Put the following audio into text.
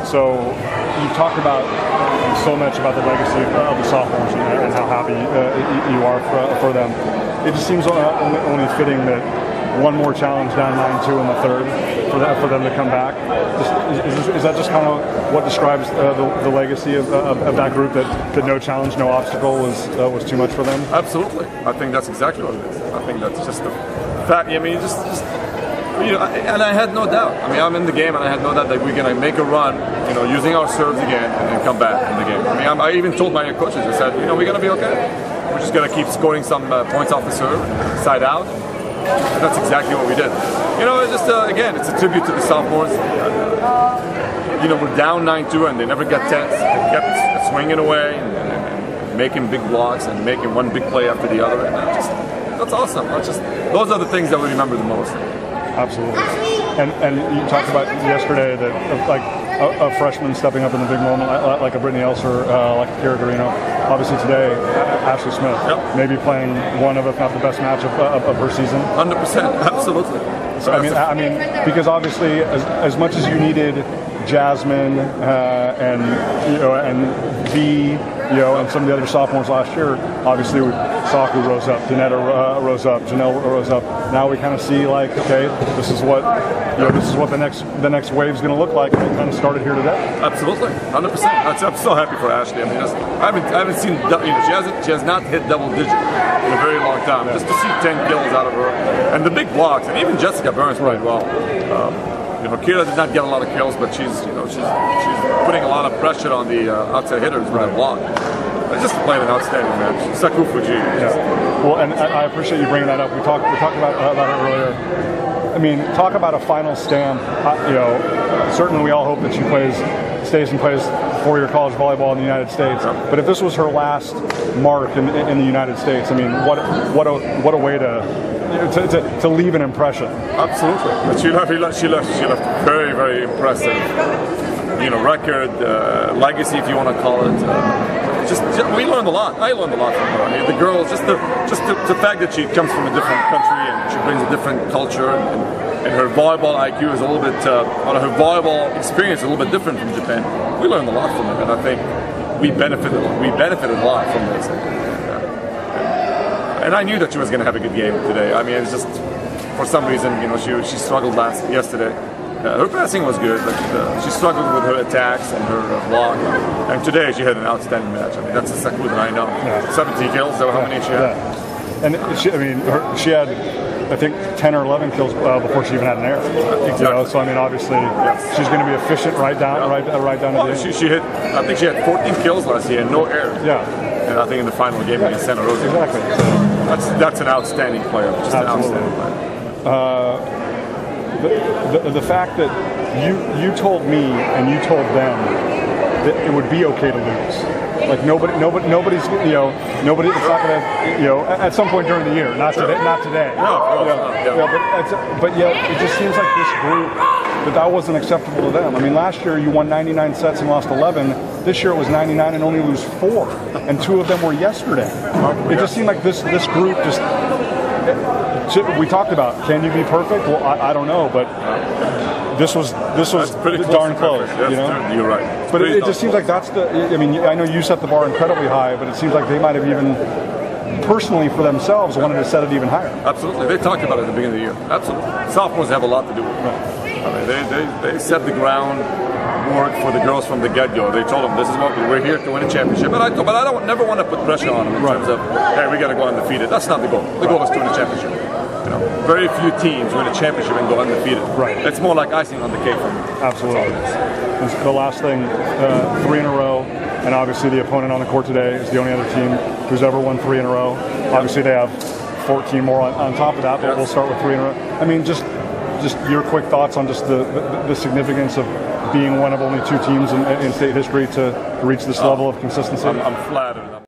So you talked about so much about the legacy of the sophomores and how happy you are for them. It just seems only fitting that one more challenge down 9-2 in the third for them to come back. Is that just kind of what describes the legacy of that group, that no challenge, no obstacle was too much for them? Absolutely. I think that's exactly what it is. I think that's just the fact. I mean, just you know, and I had no doubt. I mean, I'm in the game, and I had no doubt that we're going to make a run, you know, using our serves again, and come back in the game. I mean, I even told my coaches, I said, you know, we're going to be okay. We're just going to keep scoring some points off the serve, side out. And that's exactly what we did. You know, it's just, again, it's a tribute to the sophomores. You know, we're down 9-2, and they never got tense. They kept swinging away and making big blocks and making one big play after the other. And that's awesome. Those are the things that we remember the most. Absolutely. And you talked about yesterday that like a freshman stepping up in a big moment, like a Brittany Elser, like a Kira Garino. Obviously today, Ashley Smith, maybe playing one of, if not the best match of her season. 100%, absolutely. So, I mean, because obviously, as much as you needed Jasmine and V, and some of the other sophomores last year, obviously Saku rose up, Danetta rose up, Janelle rose up. Now we kind of see like, okay, this is what the next wave's going to look like. And it kind of started here today. Absolutely, 100%. I'm so happy for Ashley. I mean, I haven't seen, she has not hit double digit in a very long time. Just to see 10 kills out of her, and the big blocks, and even Jessica Burns played well. You know, Kira did not get a lot of kills, but she's putting a lot of pressure on the outside hitters with her block. They just played an outstanding match. Saku Fuji. Well, and I appreciate you bringing that up. We talked about it earlier. I mean, talk about a final stand. Certainly we all hope that she stays and plays 4-year college volleyball in the United States. But if this was her last mark in the United States, I mean, what a way to leave an impression. Absolutely. But she left very, very impressive, record, legacy, if you want to call it. We learned a lot. I learned a lot from her. I mean, the girls, just the fact that she comes from a different country and she brings a different culture, and her volleyball IQ is a little bit, her volleyball experience is a little bit different from Japan. We learned a lot from it, and I think we benefited a lot from this. And I knew that she was going to have a good game today. I mean, it's just for some reason, she struggled yesterday. Her passing was good, but she struggled with her attacks and her block. And today she had an outstanding match. I mean, that's the Saku that I know. 17 kills. Is that how many she had? And she had, I think, 10 or 11 kills before she even had an error. Exactly. So I mean, obviously, she's going to be efficient right down to the end. She hit. I think she had 14 kills last year and no errors. And I think in the final game against Santa Rosa. Exactly. That's an outstanding player. Just an outstanding player. The fact that you told me and you told them that it would be okay to lose, like nobody's it's not gonna at some point during the year, not today. But yet it just seems like this group that wasn't acceptable to them. I mean, last year you won 99 sets and lost 11. This year it was 99 and only lose 4, and 2 of them were yesterday. It just seemed like this group just. We talked about, can you be perfect? Well, I don't know, but this was pretty darn close. You're right. But it just seems like that's I mean, I know you set the bar incredibly high, but it seems like they might have even personally for themselves wanted to set it even higher. Absolutely. They talked about it at the beginning of the year. Absolutely. Sophomores have a lot to do with it. I mean, they set the groundwork for the girls from the get-go. They told them, this is what we're here to win a championship. But I don't never want to put pressure on them in terms of, hey, we got to go undefeated. That's not the goal. The goal is to win a championship. Very few teams win a championship and go undefeated. It's more like icing on the cake for me. Absolutely. And the last thing, 3 in a row, and obviously the opponent on the court today is the only other team who's ever won 3 in a row. Obviously they have 14 more on top of that, but we'll start with 3 in a row. I mean, just your quick thoughts on just the significance of being one of only 2 teams in state history to reach this level of consistency. I'm flattered.